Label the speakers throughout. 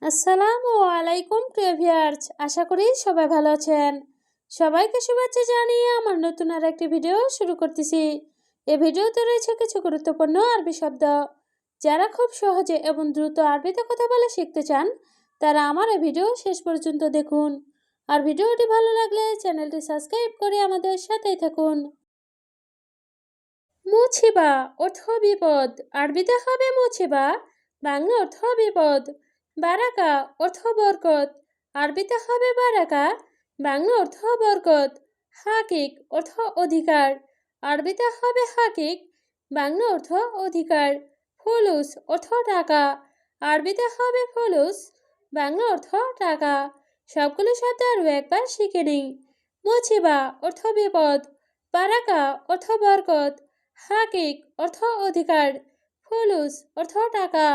Speaker 1: আসসালামু আলাইকুম প্রিয় ভিউয়ার্স, আশা করি সবাই ভালো আছেন। সবাইকে শুভেচ্ছা জানিয়ে আমার নতুন আর একটি ভিডিও শুরু করতেছি। এই ভিডিওতে রয়েছে কিছু গুরুত্বপূর্ণ আরবি শব্দ। যারা খুব সহজে এবং দ্রুত আরবিতে কথা বলে শিখতে চান, তারা আমার এই ভিডিও শেষ পর্যন্ত দেখুন। আর ভিডিওটি ভালো লাগলে চ্যানেলটি সাবস্ক্রাইব করে আমাদের সাথেই থাকুন। মুছিবা অর্থ বিপদ, আরবিতে হবে মুছিবা, বাংলা অর্থ বিপদ। বারাকা অর্থ বরকত, আরবিতে হবে বারাকা, বাংলা অর্থ বরকত। হাকিক অর্থ অধিকার, আরবিতে হবে হাকিক, বাংলা অর্থ অধিকার। ফুলুস অর্থ টাকা, আরবিতে হবে ফুলুস, বাংলা অর্থ টাকা। সবগুলো শব্দ আরও একবার শিখে নিই। মুছিবা অর্থ বিপদ, বারাকা অর্থ বরকত, হাকিক অর্থ অধিকার, ফুলুস অর্থ টাকা।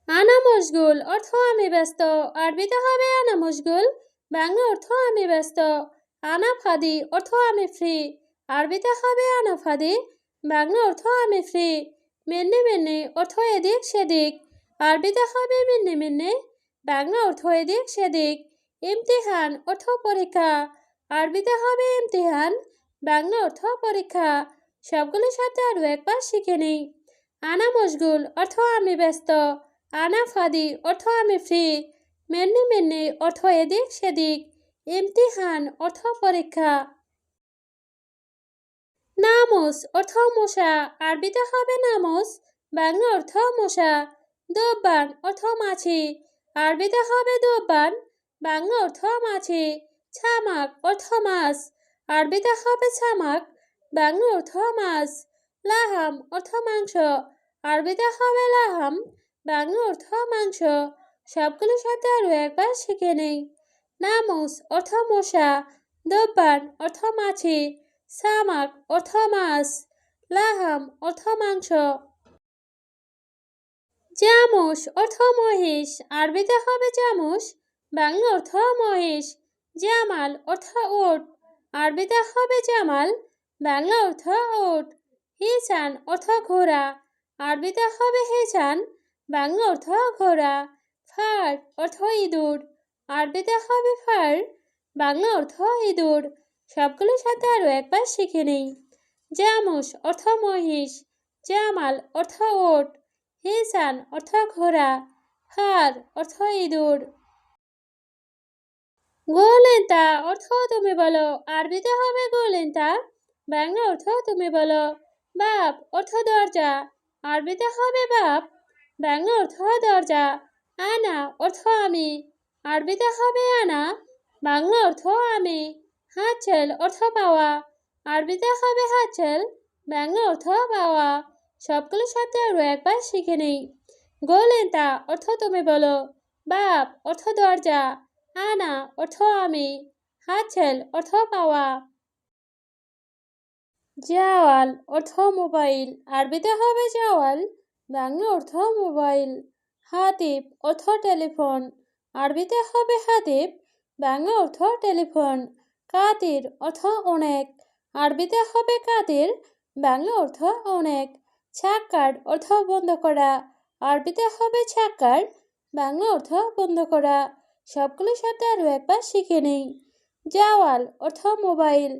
Speaker 1: আনা মশগুল অর্থ আমি ব্যস্ত, আরবিতে হবে আনা মশগুল, বাংলা অর্থ আমি ব্যস্ত। আনা ফাদি অর্থ আমি ফ্রি, আরবিতে হবে আনা ফাদি, বাংলা অর্থ আমি ফ্রি। মিন্নি মিন্নি অর্থ এদিক সেদিক, আরবিতে হবে মিন্নি মিন্নি, বাংলা অর্থ এদিক সেদিক। ইমতিহান অর্থ পরীক্ষা, আরবিতে হবে ইমতিহান, বাংলা অর্থ পরীক্ষা। সবগুলো শব্দ আরও একবার শিখে নিই। আনা মশগুল অর্থ আমি ব্যস্ত, আনা ফাদি অর্থ আমি ফ্রি, মেন্নি মেন্নি অর্থ এদিক সেদিক, ইমতিহান অর্থ পরীক্ষা। নামুস অর্থ মশা, আরবিতে হবে নামুস, বাংলা অর্থ মশা। দোব্বান অর্থ মাছি, আরবিতে হবে দোব্বান, বাংলা অর্থ মাছি। ছামাক অর্থ মাছ, আরবিতে হবে ছামাক, বাংলা অর্থ মাছ। লাহাম অর্থ মাংস, আরবিতে হবে লাহাম, বাংলা অর্থ মাংস। সবগুলো শব্দ আরও একবার শিখে নেই। নামুস অর্থ মশা, দোব্বান অর্থ মাছি, সামাক অর্থ মাছ, লাহাম অর্থ মাংস। জামুস অর্থ মহিষ, আরবিতে হবে জামুস, বাংলা অর্থ মহিষ। জামাল অর্থ উট, আরবিতে হবে জামাল, বাংলা অর্থ উট। হিসান অর্থ ঘোড়া, আরবিতে হবে হিসান, বাংলা অর্থ ঘোড়া। ফার অর্থ ইঁদুর, আরবিতে হবে ফার, বাংলা অর্থ ইঁদুর। সবগুলো সাথে আরও একবার শিখে নেই। জামুস অর্থ মহিষ, জামাল অর্থ উট, হিসান অর্থ ঘোড়া, ফার অর্থ ইঁদুর। গোলেন্তা অর্থ তুমি বলো, আরবিতে হবে গোলেন্তা, বাংলা অর্থ তুমি বলো। বাপ অর্থ দরজা, আরবিতে হবে বাপ, বাংলা অর্থ দরজা। আনা অর্থ আমি, আরবিতে হবে আনা, বাংলা অর্থ আমি। হাতছেল অর্থ পাওয়া, আরবিতে হবে হাতছেল, বাংলা অর্থ পাওয়া। সবগুলো শব্দ আরও একবার শিখে নেই। গোলেন্তা অর্থ তুমি বলো, বাপ অর্থ দরজা, আনা অর্থ আমি, হাতছেল অর্থ পাওয়া। জাওয়াল অর্থ মোবাইল, আরবিতে হবে জাওয়াল, বাংলা অর্থ মোবাইল। হাতিব অর্থ টেলিফোন, আরবিতে হবে হাতিব, বাংলা অর্থ টেলিফোন। কাতির অর্থ অনেক, আরবিতে হবে কাতির, বাংলা অর্থ অনেক। ছাক্কার অর্থ বন্ধ করা, আরবিতে হবে ছাক্কার, বাংলা অর্থ বন্ধ করা। সবগুলো শব্দ আরও একবার শিখে নেই। জাওয়াল অর্থ মোবাইল,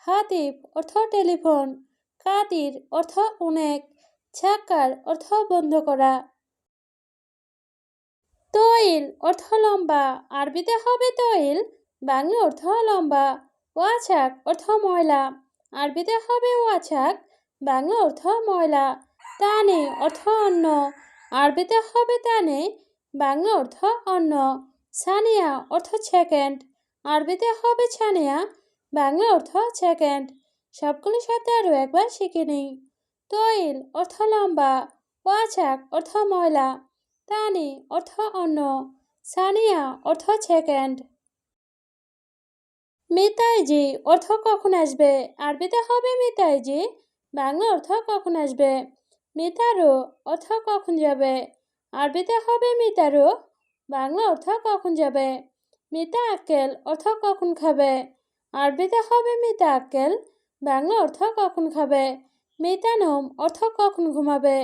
Speaker 1: হাতিব অর্থ টেলিফোন, কাতির অর্থ অনেক, ছাক্কার অর্থ বন্ধ করা। তৈল অর্থ লম্বা, আরবিতে হবে তৈল, বাংলা অর্থ লম্বা। ওয়াছাক অর্থ ময়লা, আরবিতে হবে ওয়াছাক, বাংলা অর্থ ময়লা। তানে অর্থ অন্ন, আরবিতে হবে তানে, বাংলা অর্থ অন্ন। সানিয়া অর্থ সেকেন্ড, আরবিতে হবে ছানিয়া, বাংলা অর্থ সেকেন্ড। সবগুলো শব্দ আরও একবার শিখে নিই। তৈল অর্থ লম্বা, ওয়াছাক অর্থ ময়লা, তানি অর্থ অন্ন, সানিয়া অর্থ সেকেন্ড। মিতাইজি অর্থ কখন আসবে, আরবিতে হবে মিতাইজি, বাংলা অর্থ কখন আসবে। মিতারো অর্থ কখন যাবে, আরবিতে হবে মিতারো, বাংলা অর্থ কখন যাবে। মিতা আক্কেল অর্থ কখন খাবে, আরবিতে হবে মিতা আক্কেল, বাংলা অর্থ কখন খাবে। মিতানম অর্থ কখন ঘুমাবে,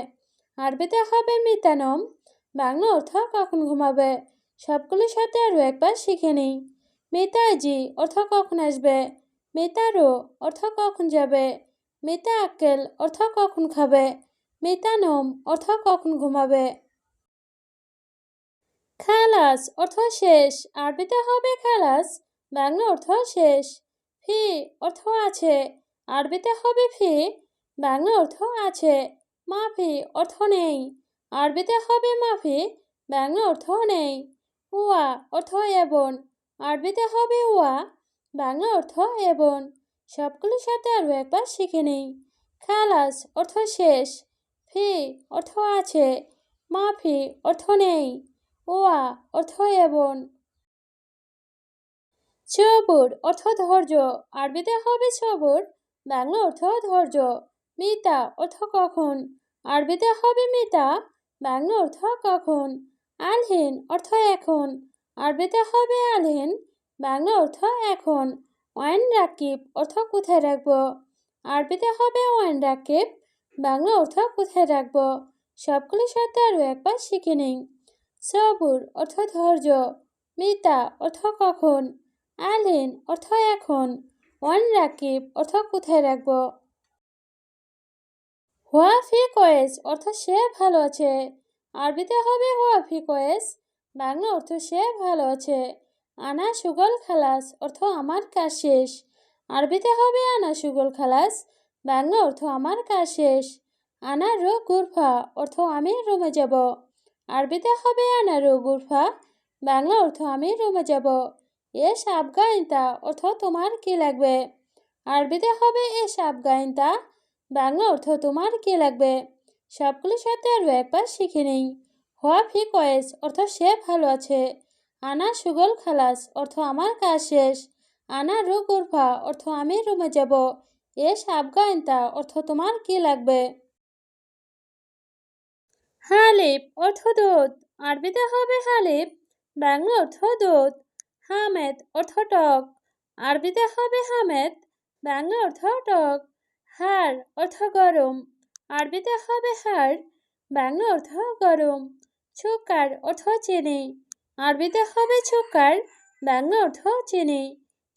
Speaker 1: আরবিতে হবে মিতানম, বাংলা অর্থ কখন ঘুমাবে। সবগুলোর সাথে আরও একবার শিখে নিই। মেতাজি অর্থ কখন আসবে। মেতারো অর্থ কখন যাবে। মেতা আক্কেল অর্থ কখন খাবে। মেতানম অর্থ কখন ঘুমাবে। খালাস অর্থ শেষ, আরবিতে হবে খালাস, বাংলা অর্থ শেষ। ফি অর্থ আছে, আরবিতে হবে ফি, বাংলা অর্থ আছে। মাফি অর্থ নেই, আরবিতে হবে মাফি, বাংলা অর্থ নেই। উয়া অর্থ এবং, আরবিতে হবে উয়া, বাংলা অর্থ এবং। সবগুলোর সাথে আরও একবার শিখে নিই। খালাস অর্থ শেষ, ফি অর্থ আছে, মাফি অর্থ নেই, ওয়া অর্থ এবং। সবুর অর্থ ধৈর্য, আরবিতে হবে সবুর, বাংলা অর্থ ধৈর্য। মিতা অর্থ কখন, আরবিতে হবে মিতা, বাংলা অর্থ কখন। আলহিন অর্থ এখন, আরবিতে হবে আলহিন, বাংলা অর্থ এখন। ওয়াইন রাকিব অর্থ কোথায় রাখবো, আরবিতে হবে ওয়াইন রাকিব, বাংলা অর্থ কোথায় রাখবো। সবগুলোর সাথে আরও একবার শিখে নিন। সবুর অর্থ ধৈর্য, মিতা অর্থ কখন, আলিন অর্থ এখন, ওয়ান রাকিব অর্থ কোথায় রাখবো। হুয়া ফি কয়েস অর্থ সে ভালো আছে, আরবিতে হবে হুয়া ফি কয়েস, বাংলা অর্থ সে ভালো আছে। আনা সুগল খালাস অর্থ আমার কাজ শেষ, আরবিতে হবে আনা সুগল খালাস, বাংলা অর্থ আমার কাজ শেষ। আনা রো গুরফা অর্থ আমি রুমে যাব, আরবিতে হবে আনা রো গুরফা, বাংলা অর্থ আমি রুমে যাব। এস আফগাইনতা অর্থ তোমার কি লাগবে, আরবিতে হবে এস আফগাইনতা, বাংলা অর্থ তোমার কি লাগবে। সবগুলোর সাথে আরও একবার শিখে নেই। হওয়া ফি কয়েস অর্থ সে ভালো আছে, আনা সুগল খালাস অর্থ আমার কাজ শেষ, আনা রু গুরফা অর্থ আমি রুমে যাব, এস আফগাইনতা অর্থ তোমার কি লাগবে। হালিব অর্থ দুধ, আরবিতে হবে হালিব, বাংলা অর্থ দুধ। হামেদ অর্থ টক, আরবিতে হবে হামেদ, বাংলা অর্থ টক। হাড় অর্থ গরম, আরবিতে হবে হাড়, বাংলা অর্থ গরম। সুকার অর্থ চিনি, আরবিতে হবে সুকার, বাংলা অর্থ চিনি।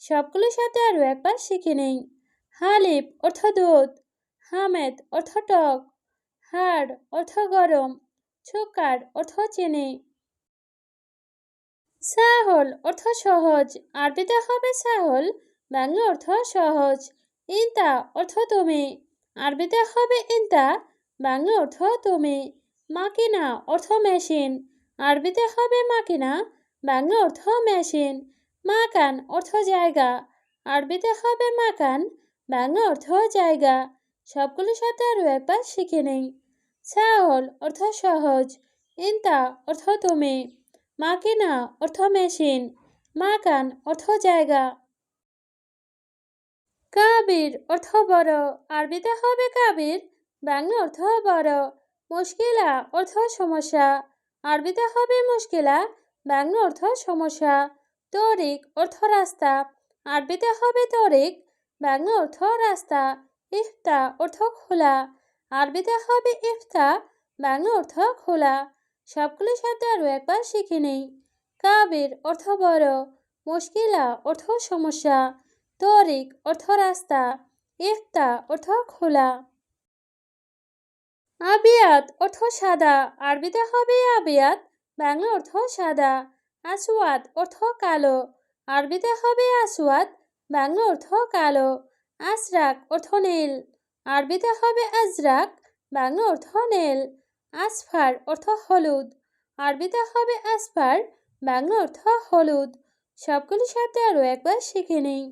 Speaker 1: সবগুলোর সাথে আরও একবার শিখে নিই। হালিব অর্থ দুধ, হামেদ অর্থ টক, হাড় অর্থ গরম, সুকার অর্থ চিনি। সাহল অর্থ সহজ, আরবিতে হবে সাহল, বাংলা অর্থ সহজ। ইনতা অর্থ তুমি, আরবিতে হবে ইনতা, বাংলা অর্থ তুমি। মাকিনা অর্থ মেশিন, আরবিতে হবে মাকিনা, বাংলা অর্থ মেশিন। মাকান অর্থ জায়গা, আরবিতে হবে মাকান, বাংলা অর্থ জায়গা। সবগুলোর সাথে আরও একবার শিখে নেই। সাহল অর্থ সহজ, ইনতা অর্থ তুমি, মাকিনা অর্থ মেশিন, মাকান অর্থ জায়গা। কাবির অর্থ বড়, আরবিতে হবে কাবির, বাংলা অর্থ বড়। মুশকিলা অর্থ সমস্যা, আরবিতে হবে মুশকিলা, বাংলা অর্থ সমস্যা। তরিক অর্থ রাস্তা, আরবিতে হবে তরিক, বাংলা অর্থ রাস্তা। ইফতা অর্থ খোলা, আরবিতে হবে ইফতা, বাংলা অর্থ খোলা। সবগুলোর সাথে আরও একবার শিখে নেই। কাবির অর্থ বড়, মুশকিলা অর্থ সমস্যা, তরিক অর্থ রাস্তা, ইফতা অর্থ খোলা। আবিয়াত অর্থ সাদা, আরবিতে হবে আবিয়াত, বাংলা অর্থ সাদা। আসওয়াদ অর্থ কালো, আরবিতে হবে আসওয়াদ, বাংলা অর্থ কালো। আজরাক অর্থ নীল, আরবিতে হবে আজরাক, বাংলা অর্থ নীল। আসফার অর্থ হলুদ, আরবিতে হবে আসফার, বাংলা অর্থ হলুদ। সবগুলির সাথে আরও একবার শিখে নিই।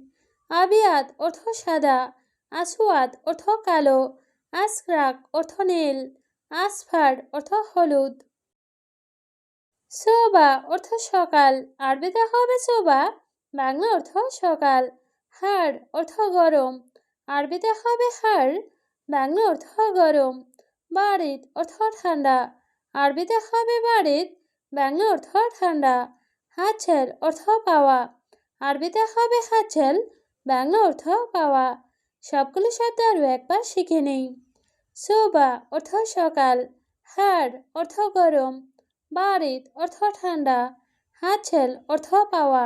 Speaker 1: আবিয়াত অর্থ সাদা, আসওয়াদ অর্থ কালো, আসরাক অর্থ নীল, আসফার অর্থ হলুদ। সোবা অর্থ সকাল, আরবিতে হবে সোবা, বাংলা অর্থ সকাল। হাড় অর্থ গরম, আরবিতে হবে হাড়, বাংলা অর্থ গরম। বারিদ অর্থ ঠান্ডা, আরবিতে হবে বারিদ, বাংলা অর্থ ঠান্ডা। হাছেল অর্থ পাওয়া, আরবিতে হবে হাছেল, বাংলা অর্থ পাওয়া। সবগুলোর সাথে আরও একবার শিখে নেই। সোবা অর্থ সকাল, হাড় অর্থ গরম, বারিদ অর্থ ঠান্ডা, হাতছেল অর্থ পাওয়া।